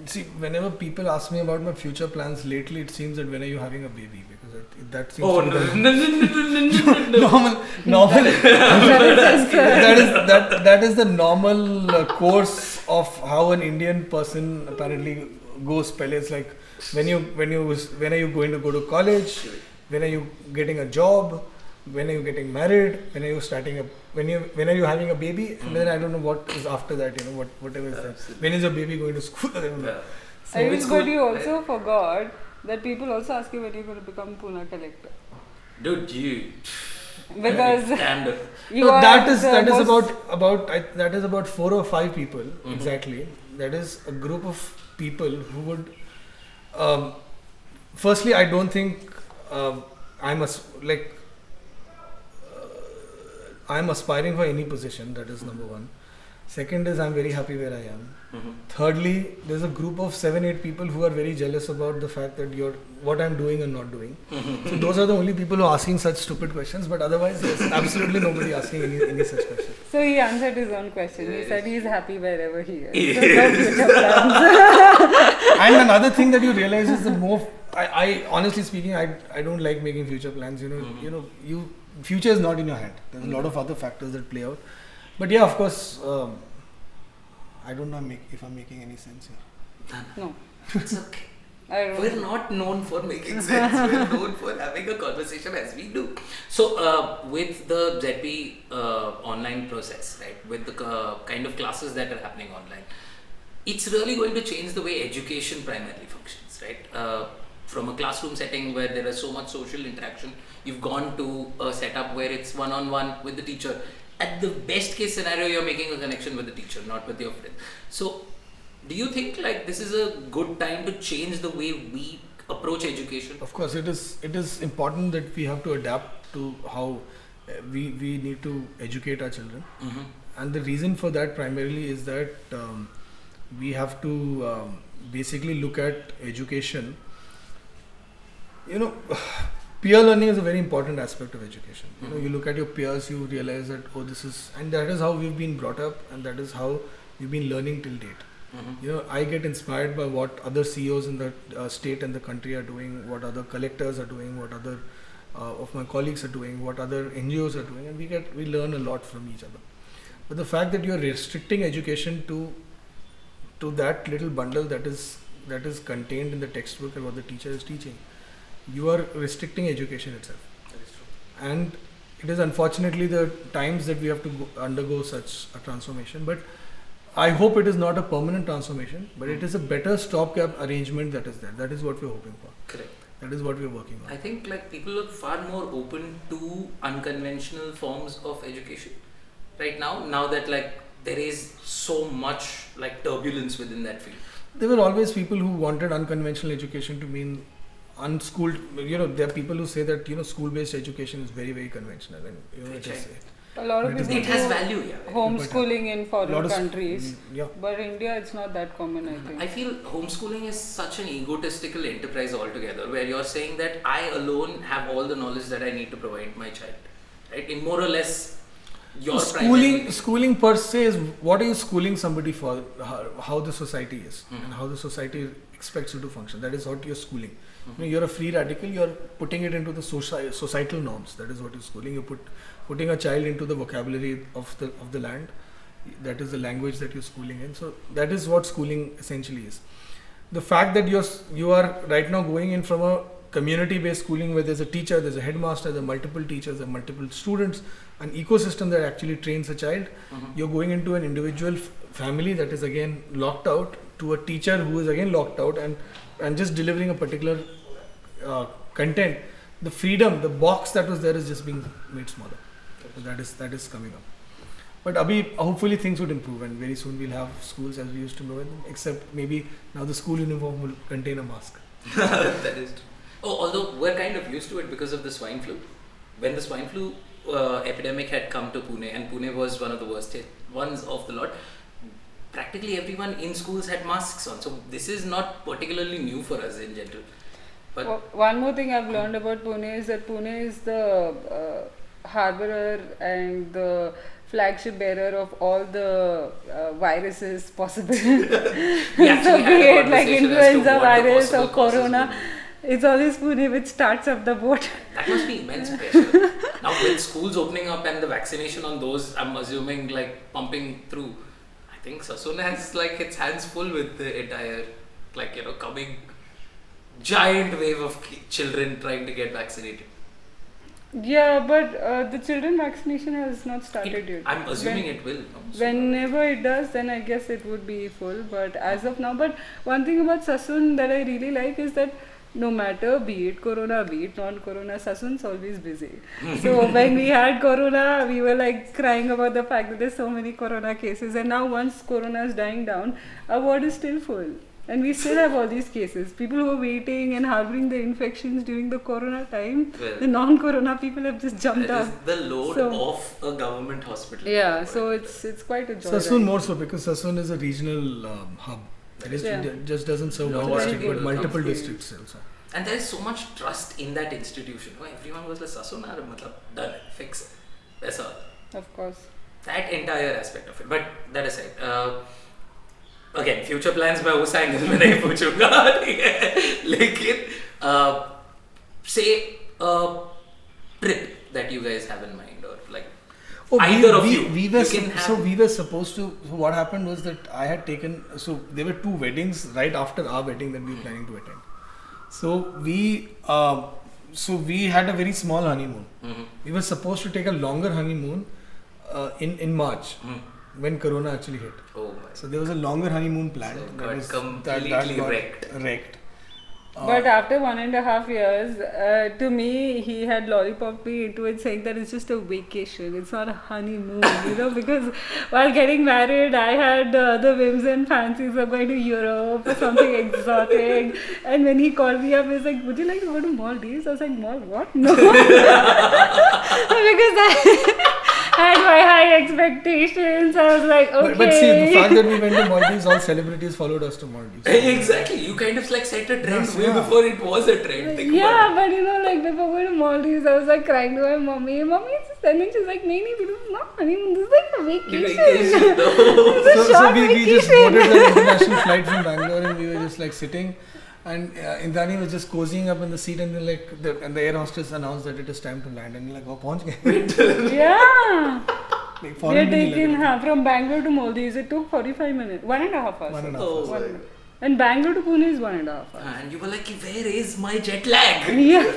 See, whenever people ask me about my future plans lately, it seems that when are you having a baby? Because that seems Oh to no, be no, no, no, no, no, no. normal. that is the normal course of how an Indian person apparently goes. Pele, it's like when are you going to go to college? When are you getting a job? When are you getting married? When are you starting a when are you having a baby? And then I don't know what is after that. Whatever is that. When is your baby going to school? I don't know. Yeah. I mean, it's but good, you also right? forgot that people also ask you when you're going to become Pune collector. Dude, you. Because Damn it. you No, are that is the most- that is about 4 or 5 people exactly. That is a group of people who would. Firstly, I don't think I'm aspiring for any position. That is number one. Second is I'm very happy where I am. Thirdly, there's a group of 7-8 people who are very jealous about the fact that what I'm doing and not doing. So those are the only people who are asking such stupid questions. But otherwise, there's absolutely nobody asking any such question. So he answered his own question. He said he's happy wherever he is. Yes. So no future plans. And another thing that you realize is the more I honestly speaking, I don't like making future plans. Future is not in your hand. There's a lot of other factors that play out. But yeah, of course, I don't know if I'm making any sense here. No, It's okay. I don't We're know. not known for making sense. We're known for having a conversation as we do. So, with the ZP online process, right, with the kind of classes that are happening online, it's really going to change the way education primarily functions, right? From a classroom setting where there is so much social interaction, you've gone to a setup where it's one-on-one with the teacher. At the best case scenario, you're making a connection with the teacher, not with your friend. So, do you think like this is a good time to change the way we approach education? Of course, it is important that we have to adapt to how we need to educate our children. And the reason for that primarily is that we have to basically look at education. Peer learning is a very important aspect of education. You look at your peers, you realize that and that is how we've been brought up, and that is how we've been learning till date. I get inspired by what other CEOs in the state and the country are doing, what other collectors are doing, what other of my colleagues are doing, what other NGOs are doing, and we learn a lot from each other. But the fact that you are restricting education to that little bundle that is contained in the textbook and what the teacher is teaching, you are restricting education itself. That is true. And it is unfortunately the times that we have to undergo such a transformation. But I hope it is not a permanent transformation, but it is a better stopgap arrangement that is there. That is what we're hoping for. Correct. That is what we're working on. I think like people are far more open to unconventional forms of education right now. Now that like there is so much like turbulence within that field. There were always people who wanted unconventional education to mean unschooled. There are people who say that school-based education is very, very conventional, and it is. A lot of It is people It has do value, yeah. homeschooling in Lot foreign of- countries, Yeah. but India it's not that common. I think. I feel homeschooling is such an egotistical enterprise altogether, where you're saying that I alone have all the knowledge that I need to provide my child, right? In more or less your Schooling per se is what are you schooling somebody for? How the society is and how the society expects you to function. That is what you're schooling. You're a free radical. You're putting it into the societal norms. That is what you're schooling. You're putting a child into the vocabulary of the land. That is the language that you're schooling in. So that is what schooling essentially is. The fact that you are right now going in from a community-based schooling where there's a teacher, there's a headmaster, there are multiple teachers, there are multiple students, an ecosystem that actually trains a child. You're going into an individual family that is again locked out to a teacher who is again locked out and just delivering a particular content. The freedom, the box that was there is just being made smaller. So that is coming up. But hopefully things would improve, and very soon we'll have schools as we used to know them, except maybe now the school uniform will contain a mask. That is true. Oh, although we're kind of used to it because of the swine flu. When the swine flu epidemic had come to Pune, and Pune was one of the worst hit ones of the lot, practically everyone in schools had masks on. So this is not particularly new for us in general. But One more thing I've learned about Pune is that Pune is the harborer and the flagship bearer of all the viruses possible. we actually So had be a it like conversation as to influenza what the virus or possible causes corona, would be. it's always Pune which starts up the boat. That must be immense pressure. Now with schools opening up and the vaccination on those, I'm assuming like pumping through. I think Sassoon has like its hands full with the entire coming giant wave of children trying to get vaccinated. Yeah, but the children vaccination has not started yet. I'm assuming it will. No? So- Whenever it does, then I guess it would be full. But as of now, but one thing about Sassoon that I really like is that no matter be it corona, be it non-corona, Sassoon's always busy. So when we had corona, we were like crying about the fact that there's so many corona cases, and now once corona is dying down, our ward is still full. And we still have all these cases. People who are waiting and harboring the infections during the corona time, Well, the non-corona people have just jumped that up. is the load So- of a government hospital. Yeah, so it's quite a joy. Sassoon more so because Sassoon is a regional hub. It just doesn't serve No, one very district but good. multiple Okay. districts also. And there is so much trust in that institution. Everyone was like, Sassoon, done it, fix it. That's all. Of course. That entire aspect of it. But that aside, again, future plans मैं उस angle में नहीं पूछूंगा. लेकिन say a trip that you guys have in mind or like either of you. We were You can have- we were supposed to. So what happened was that I had taken. So there were 2 weddings right after our wedding that we were planning to attend. So we had a very small honeymoon. Mhm. We were supposed to take a longer honeymoon in March when Corona actually hit. Oh my. So there was a longer honeymoon planned. So that got was completely got wrecked. But after 1.5 years, to me, he had lollipopped me into it, saying that it's just a vacation, it's not a honeymoon, because while getting married, I had the whims and fancies of going to Europe or something exotic. And when he called me up, he was like, would you like to go to Maldives? I was like, what? No. Because I had my high expectations. I was like, okay. But see, the fact that we went to Maldives, all celebrities followed us to Maldives. Exactly. You kind of like set a trend Yes, way yeah. before it was a trend. Think Yeah, about it. but like before going to Maldives, I was like crying to my mommy, it's just, and then she's like, nee, this is not honeymoon, this is like a vacation. Vacation, though. It's a So short we just vacation. boarded the international flight from Bangalore and we were just like sitting and Indrani was just cozying up in the seat and then and the air hostess announced that it is time to land and we're like, oh, पहुंच गए. Yeah. Like, We foreign had भी नहीं taken लग रहा. from Bangalore to Maldives, it took 45 minutes, 1.5 hours. 1.5 Oh, hours. my. And Bangalore to Pune is 1.5 hours. And you were like, where is my jet lag? Yeah,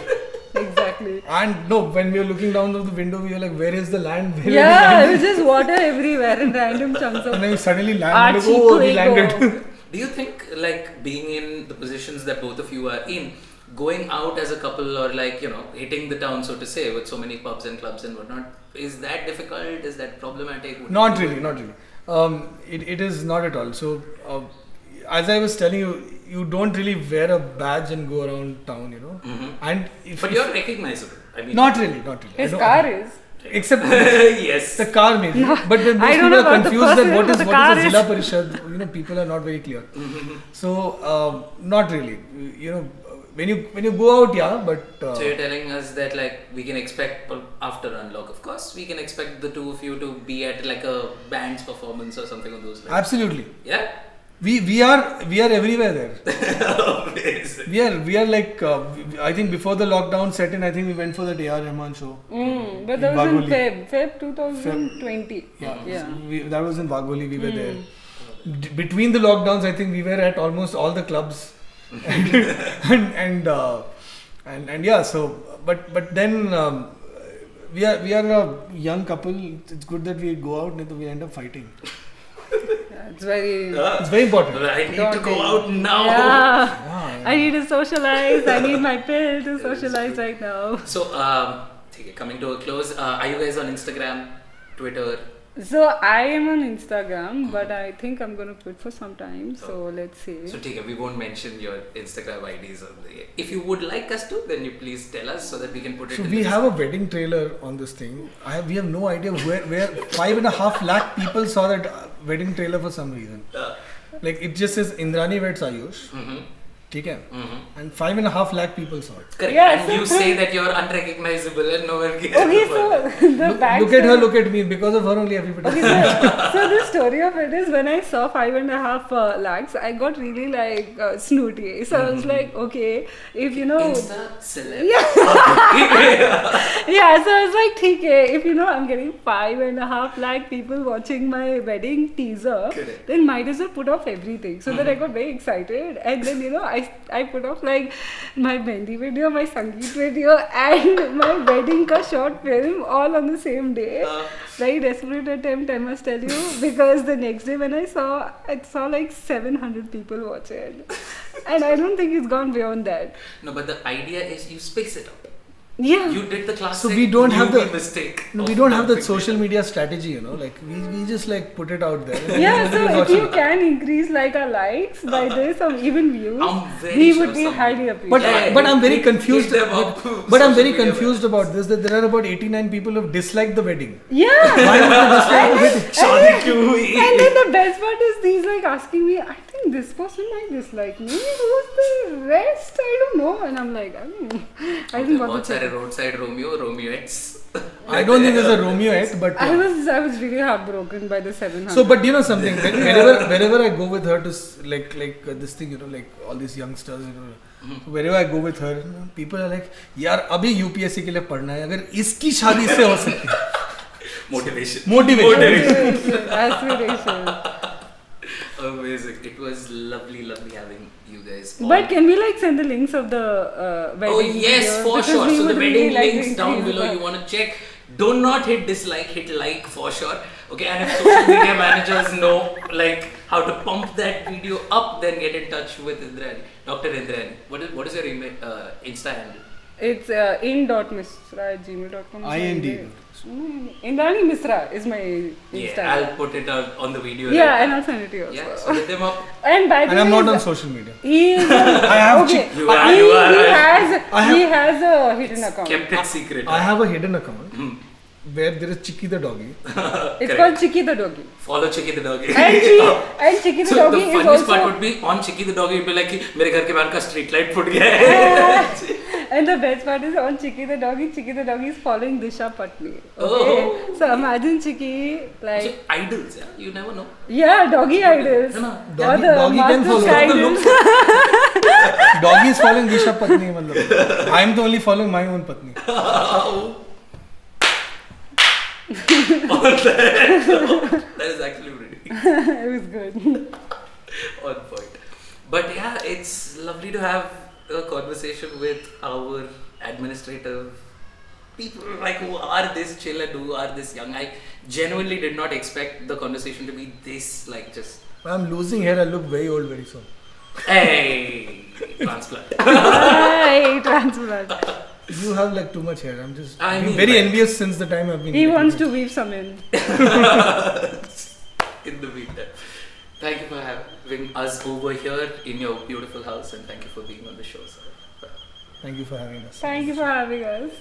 exactly. And no, when we were looking down through the window, we were like, where is the land? Where is the Yeah, land? it was just water everywhere and random chunks And of then we suddenly landed. Like, oh, we landed. Do you think, like, being in the positions that both of you are in, going out as a couple or, like, hitting the town, so to say, with so many pubs and clubs and whatnot, is that difficult? Is that problematic? Not really. It is not at all. So, as I was telling you, you don't really wear a badge and go around town, Mhm. And But you're recognizable. I mean, not really. his car is. Except yes. the car maybe. But then I most don't people know are about the confused that person, what but is the what car is a is. Zilla Parishad. People are not very clear. So not really. When you go out, yeah, but So you're telling us that like we can expect after unlock, of course, we can expect the two of you to be at like a band's performance or something of those lines. absolutely. Yeah. We are everywhere there. Amazing. We are like I think before the lockdown set in, I think we went for the A.R. Rahman show. But that was in Wagholi. Feb 2020. Yeah. That was in Wagholi. We were there. Between the lockdowns, I think we were at almost all the clubs. and yeah. So, but then we are a young couple. It's good that we go out, and we end up fighting. Yeah, it's very. It's very important. I need to daunting. go out now. Yeah. I need to socialize. I need my pill to socialize right now. So, coming to a close, are you guys on Instagram, Twitter, So I am on Instagram, but I think I'm gonna quit for some time. So let's see. So ठीक है, we won't mention your Instagram IDs on the. If you would like us to, then you please tell us so that we can put it. So in we the have a wedding trailer on this thing. We have no idea where 5.5 lakh people saw that wedding trailer for some reason. Like it just says Indrani Weds Ayush. ठीक है? And 5.5 lakh people saw it. Correct. Yeah, And you say that you're unrecognizable and no one cares. Okay, so the back. Look at her, look at me. Because of her only everybody. Okay, so the story of it is when I saw 5.5 lakhs, I got really like snooty. So I was like, okay, if you know. Insta celeb. Yeah. Yeah, so I was like, okay, if you know I'm getting 5.5 lakh people watching my wedding teaser, Correct. then might as well put off everything. So then I got very excited, and then you know I put off like my Mendi video, my Sangeet video, and my wedding ka short film all on the same day. Very desperate attempt, I must tell you, because the next day when I saw like 700 people watch it, and I don't think it's gone beyond that. No, but the idea is you space it out. Yeah. You did the classic. So we don't have the mistake. No, we of don't have the dumping social it. media strategy, you know. Like we just like put it out there. Yeah, so Everybody if watch you it. can increase like our likes by this or even views, I'm very we sure would be some- highly But appreciated. but I'm very Hit confused. them up. But I'm very Social media confused about this. That there are about 89 people who have disliked the wedding. Yeah. Why would they dislike the wedding? शादी क्यों हुई? And then the best part is these like asking me, I think this person might dislike me. Who's the rest? I don't know. And I'm like, I don't know. I didn't bother बहुत सारे checking. roadside Romeoettes. I don't think there's a Romeoette, but I was really heartbroken by the 700. so but you know something. Wherever I go with her to this thing, you know, like all these youngsters, you know, wherever I go with her, you know, people are like, यार अभी UPSC के लिए पढ़ना है. अगर इसकी शादी इससे हो सकती है. Motivation. Motivation. Aspiration. Amazing. It was lovely having you guys. on. But can we like send the links of the wedding? Oh yes, videos? for Because sure. we So the would wedding really like to links down increase below. the- You want to check. Do not hit dislike, hit like for sure. Okay, and if social media managers know like how to pump that video up, then get in touch with Indrani, Dr. Indrani. What is your email, Insta handle? It's in.misra@gmail.com. IND. Indrani Misra is my Insta. Yeah, I'll put it out on the video. Yeah, right and now. I'll send it to you also. Yeah, so hit them up. And by the And I'm way, not on social media. he is I have okay. You are. He has a hidden account. Kept it secret. I have a hidden account where there is Chicky the doggy. It's called Chicky the Doggy. Follow Chicky the doggy. And Chicky the So Doggy the is funniest part also. would be on Chicky the doggy. You'd be like, मेरे घर के बाहर का street light foot गया है. And the best part is on Chicky the Doggy is following Disha Patni. Okay? Oh. So imagine Chicky So like. idols, yeah, you never know. Yeah, doggy idols. है ना? Or the Doggy can master follow. idols. Doggy is following Disha Patni. मतलब. I am the only following my own Patni. That is actually pretty It was good. on point. But yeah, it's lovely to have a conversation with our administrative people, like who are this chill and who are this young. I genuinely did not expect the conversation to be this like just. I'm losing hair. I look very old very soon. Hey, transplant. Hi, transplant. You have like too much hair. I'm just I being mean, very like- envious since the time I've been. He making wants it. to weave some in. In the meantime, thank you for having us over here in your beautiful house, and thank you for being on the show, sir. Thank you for having us. Thank you for having us.